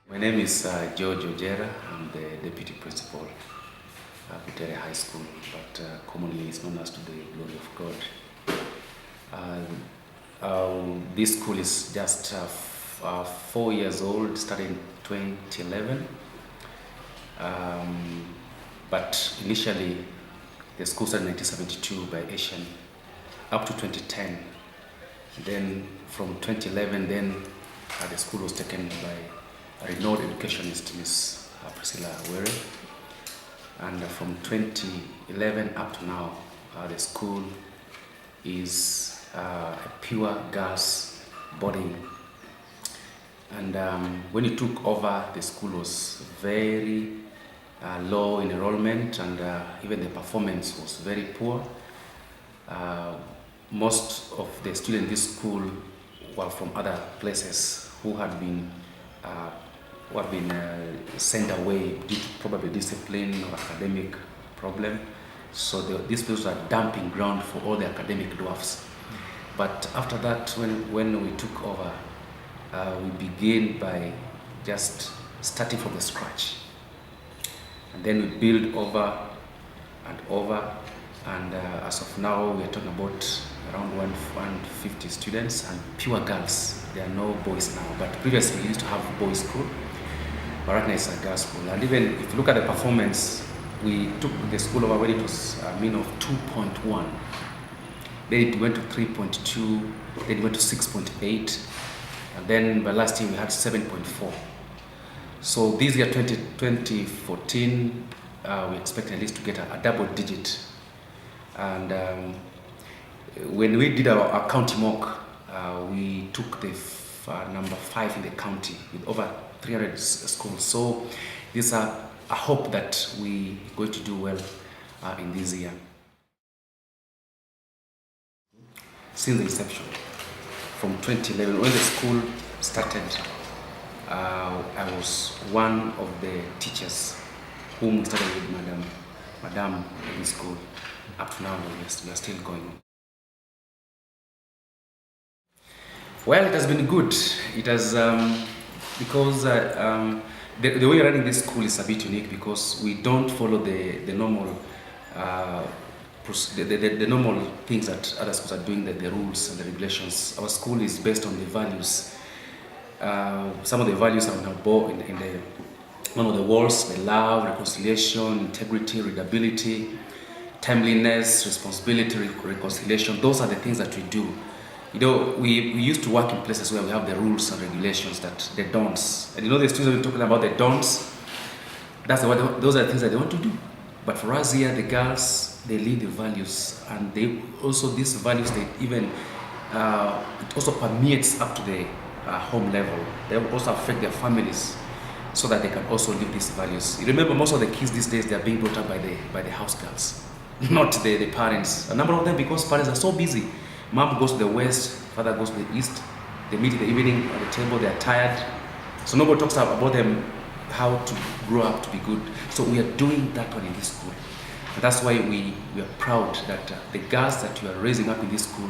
My name is George Ojera. I'm the Deputy Principal at Ojera High School, but commonly it's known as To the Glory of God. This school is just 4 years old, started in 2011. But initially, the school started in 1972 by Asian, up to 2010. Then from 2011, the school was taken by a renowned educationist, Miss Priscilla Ojera. And from 2011 up to now, the school is a pure girls boarding. And when you took over, the school was very low in enrollment, and even the performance was very poor. Most of the students in this school were from other places who had been sent away due to probably discipline or academic problem. So these places are dumping ground for all the academic dwarfs. But after that, when we took over, we began by just starting from the scratch. And then we build over and over. And as of now, we are talking about around 150 students and pure girls. There are no boys now, but previously we used to have boys' school, but right now it's a girls' school. And even if you look at the performance, we took the school over when it was a mean of 2.1. Then it went to 3.2, then it went to 6.8, and then by last year we had 7.4. So this year, 2014, we expect at least to get a double digit. And when we did our county mock, we took the number 5 in the county with over 300 schools. So this is a hope that we are going to do well in this year. Since the inception, from 2011, when the school started, I was one of the teachers whom we started with Madam in school. Up to now, we are still going. Well, it has been good. It has, because the way we're running this school is a bit unique because we don't follow the normal the normal things that other schools are doing, the rules and the regulations. Our school is based on the values. Some of the values are on one of the walls: the love, reconciliation, integrity, readability, timeliness, responsibility, reconciliation. Those are the things that we do. You know, we used to work in places where we have the rules and regulations, that the don'ts. And you know, the students are talking about the don'ts. Those are the things that they want to do. But for us here, the girls, they lead the values, and they also, these values, they even it also permeates up to the home level. They also affect their families, so that they can also live these values. You remember, most of the kids these days, they are being brought up by the house girls, not the parents. A number of them, because parents are so busy. Mom goes to the west, father goes to the east. They meet in the evening at the table, they are tired. So nobody talks about them, how to grow up to be good. So we are doing that one in this school. And that's why we are proud that the girls that you are raising up in this school,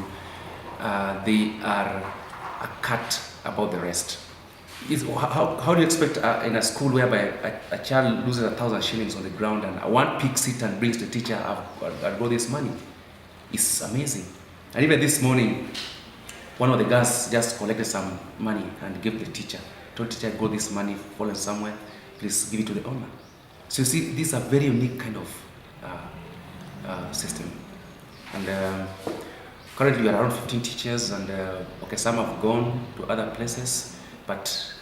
they are a cut above the rest. How do you expect in a school whereby a child loses 1,000 shillings on the ground and one picks it and brings the teacher, I've got this money? It's amazing. And even this morning, one of the girls just collected some money and gave the teacher. Told the teacher, got this money fallen somewhere, please give it to the owner. So you see, these are very unique kind of system. And currently we are around 15 teachers, and okay, some have gone to other places, but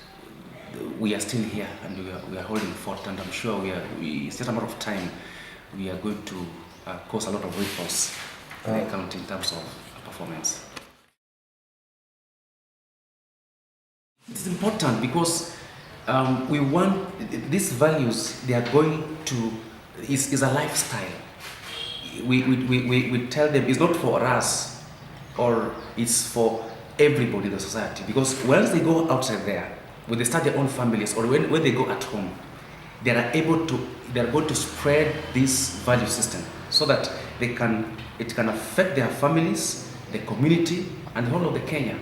we are still here and we are holding fort, and I'm sure it's just a matter of time. We are going to cause a lot of ripples in the county in terms of performance. It's important because we want these values. They are going to is a lifestyle. We tell them it's not for us, or it's for everybody in the society, because once they go outside there, when they start their own families, or when they go at home, they are going to spread this value system so that it can affect their families, the community, and the whole of the Kenya.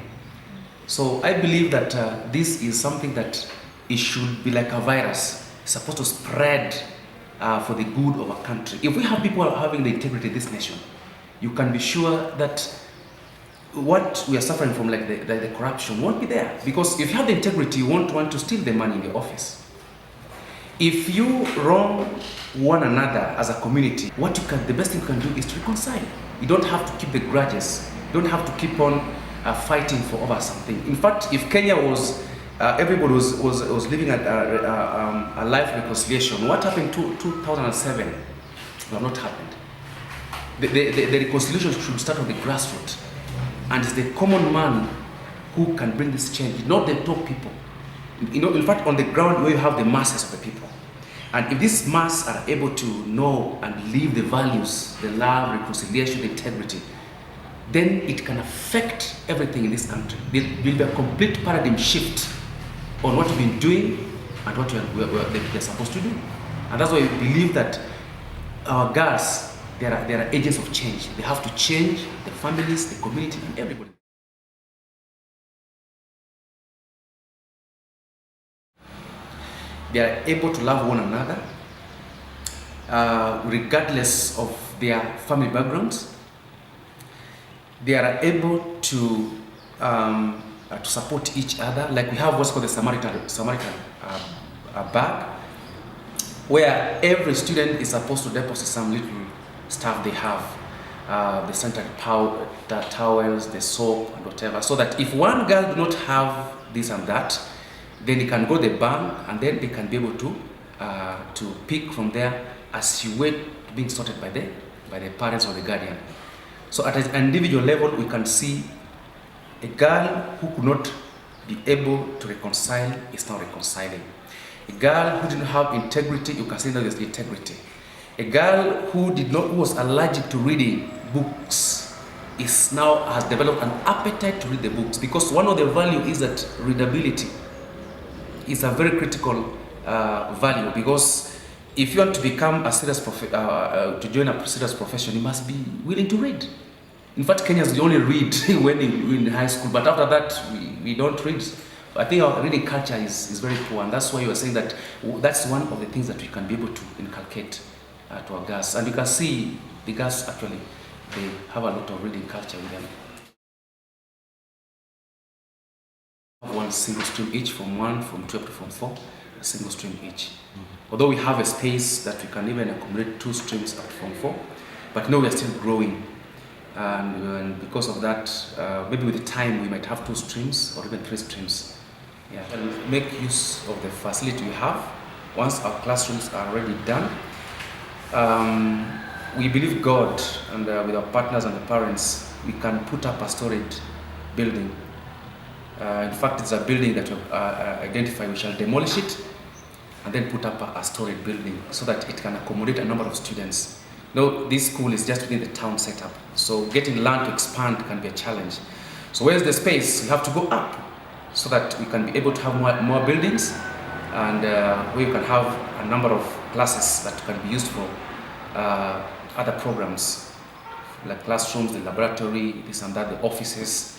So I believe that this is something that it should be like a virus. It's supposed to spread for the good of our country. If we have people having the integrity in this nation, you can be sure that what we are suffering from, like the corruption, won't be there. Because if you have the integrity, you won't want to steal the money in the office. If you wrong one another as a community, the best thing you can do is to reconcile. You don't have to keep the grudges. You don't have to keep on fighting for over something. In fact, if Kenya was everybody was living a life reconciliation, what happened to 2007 will have not happened. The reconciliation should start on the grassroots, and it's the common man who can bring this change, not the top people. In fact, on the ground where you have the masses of the people. And if these masses are able to know and live the values, the love, reconciliation, the integrity, then it can affect everything in this country. There will be a complete paradigm shift on what we've been doing and what they're supposed to do. And that's why we believe that our girls, they are agents of change. They have to change the families, the community, and everybody. They are able to love one another, regardless of their family backgrounds. They are able to support each other. Like we have what's called the Samaritan bag, where every student is supposed to deposit some little stuff they have, the sanitary towels, the soap, and whatever, so that if one girl do not have this and that, then he can go to the bank, and then they can be able to pick from there as you wait being sorted by the parents or the guardian. So at an individual level, we can see a girl who could not be able to reconcile is now reconciling. A girl who didn't have integrity, you can see that there's integrity. A girl who was allergic to reading books has developed an appetite to read the books, because one of the value is that readability is a very critical value, because if you want to become a serious to join a serious profession, you must be willing to read. In fact, Kenyans only read when in high school, but after that we don't read. I think our reading culture is very poor, and that's why you are saying that that's one of the things that we can be able to inculcate to our girls. And you can see the girls actually, they have a lot of reading culture in them. One single stream each, from 1, from 12 to from 4, a single stream each. Although we have a space that we can even accommodate 2 streams up to from 4, but now we are still growing. And because of that, maybe with the time we might have 2 streams or even 3 streams. Yeah, and make use of the facility we have. Once our classrooms are already done, we believe God, and with our partners and the parents, we can put up a storage building. In fact, it's a building that we've identified. We shall demolish it and then put up a storage building so that it can accommodate a number of students. Now, this school is just within the town setup, so getting land to expand can be a challenge. So where's the space? We have to go up so that we can be able to have more buildings, and where you can have a number of classes that can be used for other programs, like classrooms, the laboratory, this and that, the offices,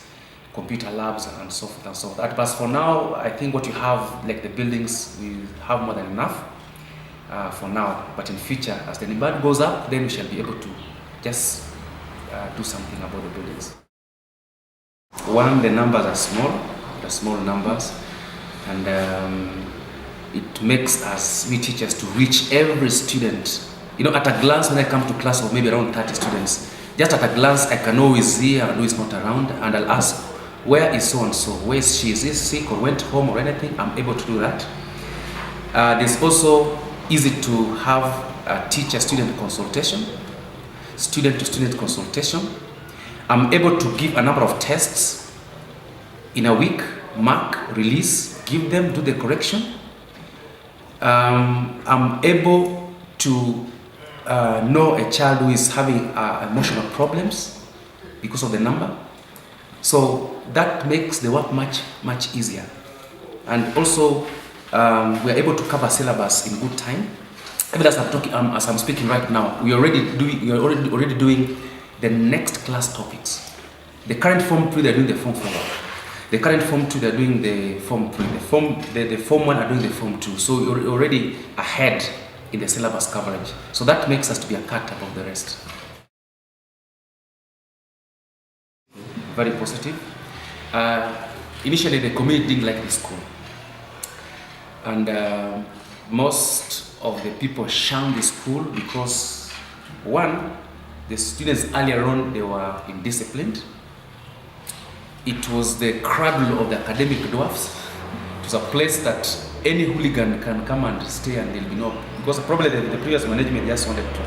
computer labs, and so forth and so forth. But for now, I think what you have, like the buildings, we have more than enough for now. But in future, as the demand goes up, then we shall be able to just do something about the buildings. One, the numbers are small, they're small numbers, and it makes us, we teachers, to reach every student. You know, at a glance, when I come to class of maybe around 30 students, just at a glance, I can know who is here and who is not around, and I'll ask, where is so-and-so? Where is she? Is he sick or went home or anything? I'm able to do that. There's also easy to have a teacher-student consultation, student-to-student consultation. I'm able to give a number of tests in a week, mark, release, give them, do the correction. I'm able to know a child who is having emotional problems because of the number. So that makes the work much easier. And also, we are able to cover syllabus in good time. Even as I'm speaking right now, we are already doing the next class topics. The current Form 3, they're doing the Form 4 work. The current Form 2, they're doing the Form 3. The Form 1 are doing the Form 2. So you're already ahead in the syllabus coverage. So that makes us to be a cut above the rest. Very positive. Initially, the community didn't like the school. And most of the people shunned the school because, one, the students earlier on, they were indisciplined. It was the cradle of the academic dwarfs. It was a place that any hooligan can come and stay and they'll be no. Because probably the previous management just wanted to,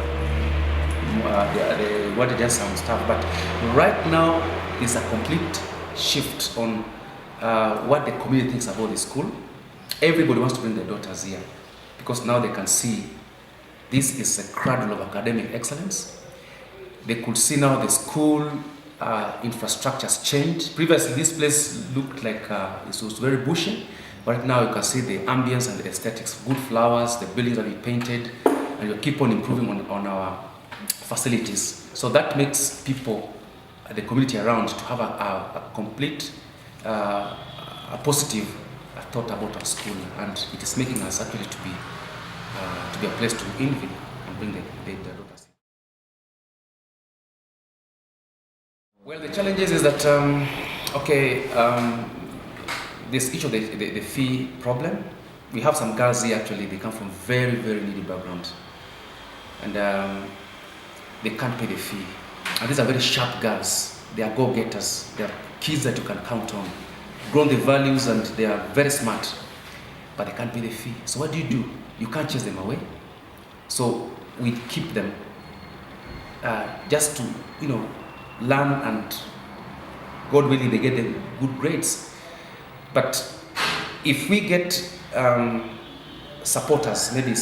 they wanted just some stuff. But right now, there's a complete shift on what the community thinks about the school. Everybody wants to bring their daughters here because now they can see this is a cradle of academic excellence. They could see now the school infrastructure has changed. Previously, this place looked like it was very bushy. Right now, you can see the ambience and the aesthetics, good flowers, the buildings have been painted, and we keep on improving on our facilities. So that makes people, the community around, to have a complete, a positive thought about our school, and it is making us actually to be a place to envy and bring the daughters. Well, the challenges is that, this issue of the fee problem. We have some girls here actually, they come from very, very needy backgrounds. And they can't pay the fee. And these are very sharp girls. They are go-getters. They are kids that you can count on. Grown the values and they are very smart. But they can't pay the fee. So what do? You can't chase them away. So we keep them just to, learn, and God willing, they get the good grades. But if we get supporters, maybe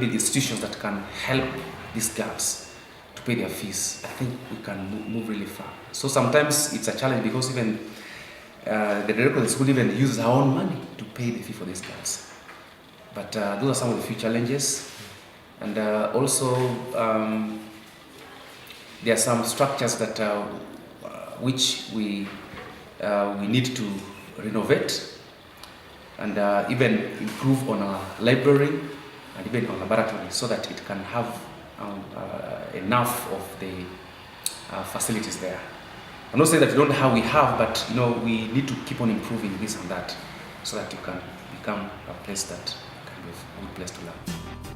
the institutions that can help these girls to pay their fees, I think we can move really far. So sometimes it's a challenge because even the director of the school even uses her own money to pay the fee for these girls. But those are some of the few challenges. And also, there are some structures that which we need to renovate and even improve on our library and even our laboratory so that it can have enough of the facilities there. I'm not saying that we have, but we need to keep on improving this and that so that you can become a place that can be a good place to learn.